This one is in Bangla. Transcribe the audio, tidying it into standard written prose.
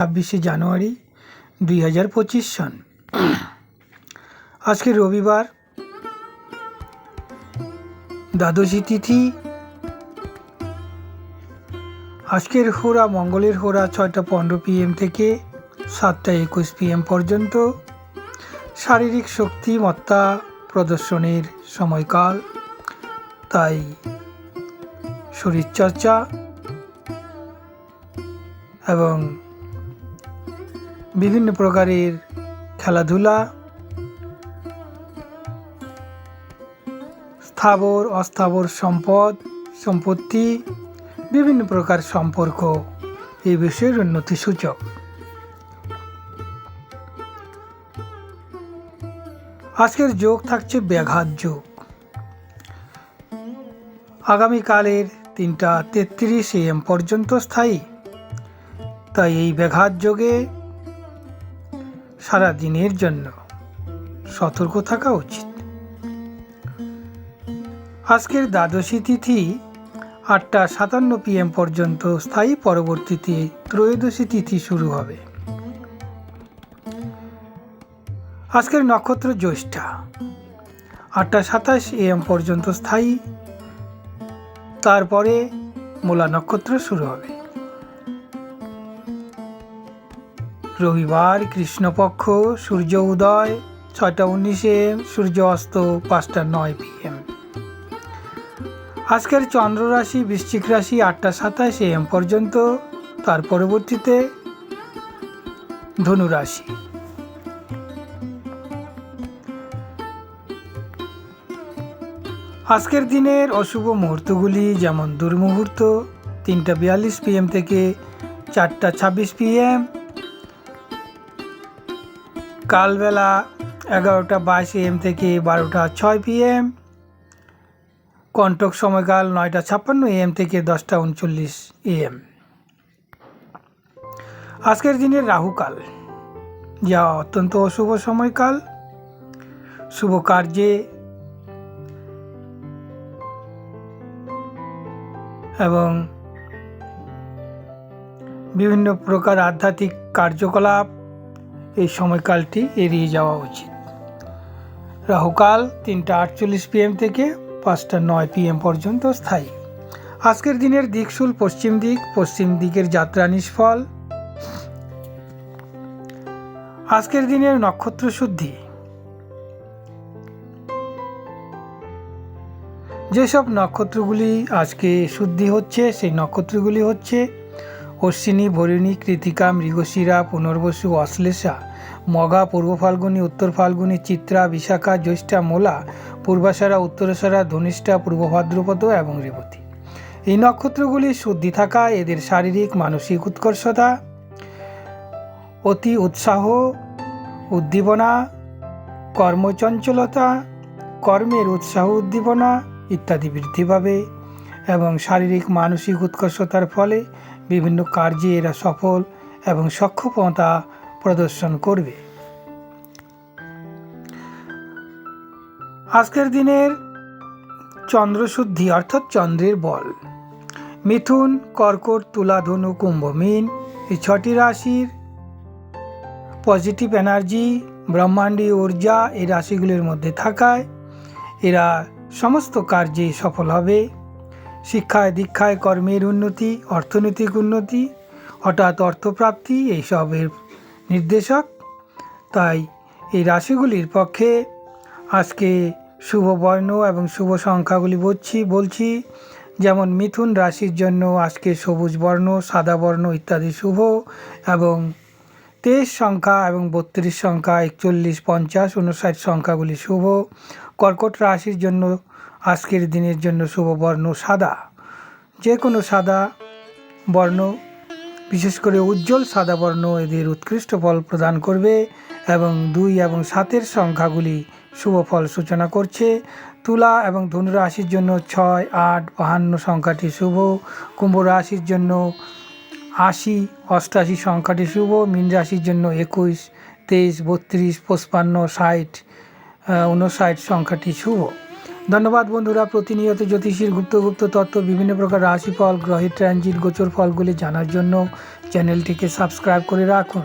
26শে জানুয়ারি 2025 সন। আজকে রবিবার, দ্বাদশী তিথি। আজকের হোরা মঙ্গলের হোরা 6টা 15 PM থেকে 7টা 21 PM পর্যন্ত। শারীরিক শক্তিমত্তা প্রদর্শনের সময়কাল, তাই শরীরচর্চা এবং বিভিন্ন প্রকারের খেলাধুলা, স্থাবর অস্থাবর সম্পত্তি, বিভিন্ন প্রকার সম্পর্ক এই বিষয়ের উন্নতি সূচক। আজকের যোগ থাকছে ব্যাঘাত যোগ। আগামীকালের 3টা 33 AM পর্যন্ত স্থায়ী, তাই এই ব্যাঘাত যোগে সারা দিনের জন্য সতর্ক থাকা উচিত। আজকের দ্বাদশী তিথি 8টা 57 PM পর্যন্ত স্থায়ী, পরবর্তীতে ত্রয়োদশী তিথি শুরু হবে। আজকের নক্ষত্র জ্যৈষ্ঠা 8টা 27 AM পর্যন্ত স্থায়ী, তারপরে মূলা নক্ষত্র শুরু হবে। রবিবার কৃষ্ণপক্ষ, সূর্য উদয় 6টা 19 AM, সূর্য অস্ত 5টা 9 PM। আজকের চন্দ্র রাশি বৃশ্চিক রাশি 8টা 27 AM পর্যন্ত, তার পরবর্তীতে ধনু রাশি। আজকের দিনের অশুভ মুহূর্তগুলি যেমন দুর্মুহূর্ত 3টা 42 PM থেকে 4টা 26 PM, কালবেলা 11টা 22 AM থেকে 12টা 6 PM, কণ্টক সময়কাল 9টা 56 AM থেকে 10টা 39 AM। আজকের দিনের রাহুকাল, যা অত্যন্ত অশুভ সময়কাল। শুভ কার্যে এবং বিভিন্ন প্রকার আধ্যাত্মিক কার্যকলাপ এই সময়কালটি এড়িয়ে যাওয়া উচিত। রাহুকাল 3টা 48 PM থেকে 5টা 9 PM পর্যন্ত স্থায়ী। আজকের দিনের দিকশুল পশ্চিম দিক, পশ্চিম দিকের যাত্রা নিষ্ফল। আজকের দিনের নক্ষত্র শুদ্ধি, যেসব নক্ষত্রগুলি আজকে শুদ্ধি হচ্ছে সেই নক্ষত্রগুলি হচ্ছে অশ্বিনী, ভরিণী, কৃতিকা, মৃগশিরা, পুনর্বসু, অশ্লেষা, মঘা, পূর্ব ফাল্গুনী, উত্তর ফাল্গুনী, চিত্রা, বিশাখা, জ্যৈষ্ঠা, মূলা, পূর্বাষাঢ়া, উত্তরাষাঢ়া, ধনিষ্ঠা, পূর্ব ভাদ্রপদ এবং রেবতী। এই নক্ষত্রগুলি শুদ্ধি থাকা এদের শারীরিক মানসিক উৎকর্ষতা, অতি উৎসাহ, উদ্দীপনা, কর্মচঞ্চলতা, কর্মের উৎসাহ উদ্দীপনা ইত্যাদি বৃদ্ধি পাবে এবং শারীরিক মানসিক উৎকর্ষতার ফলে বিভিন্ন কার্যে এরা সফল এবং সক্ষমতা প্রদর্শন করবে। আজকের দিনের চন্দ্রশুদ্ধি অর্থাৎ চন্দ্রের বল, মিথুন, কর্কট, তুলা, ধনু, কুম্ভ, মীন এই 6টি রাশির পজিটিভ এনার্জি, ব্রহ্মাণ্ডীয় ঊর্জা এই রাশিগুলির মধ্যে থাকায় এরা সমস্ত কার্যে সফল হবে। শিক্ষায়, দীক্ষায়, কর্মের উন্নতি, অর্থনৈতিক উন্নতি, হঠাৎ অর্থপ্রাপ্তি এইসবের নির্দেশক। তাই এই রাশিগুলির পক্ষে আজকে শুভ বর্ণ এবং শুভ সংখ্যাগুলি বলছি। যেমন মিথুন রাশির জন্য আজকে সবুজ বর্ণ, সাদা বর্ণ ইত্যাদি শুভ, এবং 23 সংখ্যা এবং 32 সংখ্যা, 41, 50, 59 সংখ্যাগুলি শুভ। কর্কট রাশির জন্য আজকের দিনের জন্য শুভ বর্ণ সাদা। যে কোনো সাদা বর্ণ, বিশেষ করে উজ্জ্বল সাদা বর্ণ এদের উৎকৃষ্ট ফল প্রদান করবে এবং 2 এবং 7 সংখ্যাগুলি শুভ ফল সূচনা করছে। তুলা এবং ধনু রাশির জন্য 6, 8, 52 সংখ্যাটি শুভ। কুম্ভ রাশির জন্য 80, 88 সংখ্যাটি শুভ। মীন রাশির জন্য 21, 23, 32, 55, 60, 59 সংখ্যাটি শুভ। ধন্যবাদ বন্ধুরা। প্রতিনিয়ত জ্যোতিষীর গুপ্ত তত্ত্ব, বিভিন্ন প্রকার রাশিফল, গ্রহের ট্রানজিট, গোচর ফলগুলি জানার জন্য চ্যানেলটিকে সাবস্ক্রাইব করে রাখুন।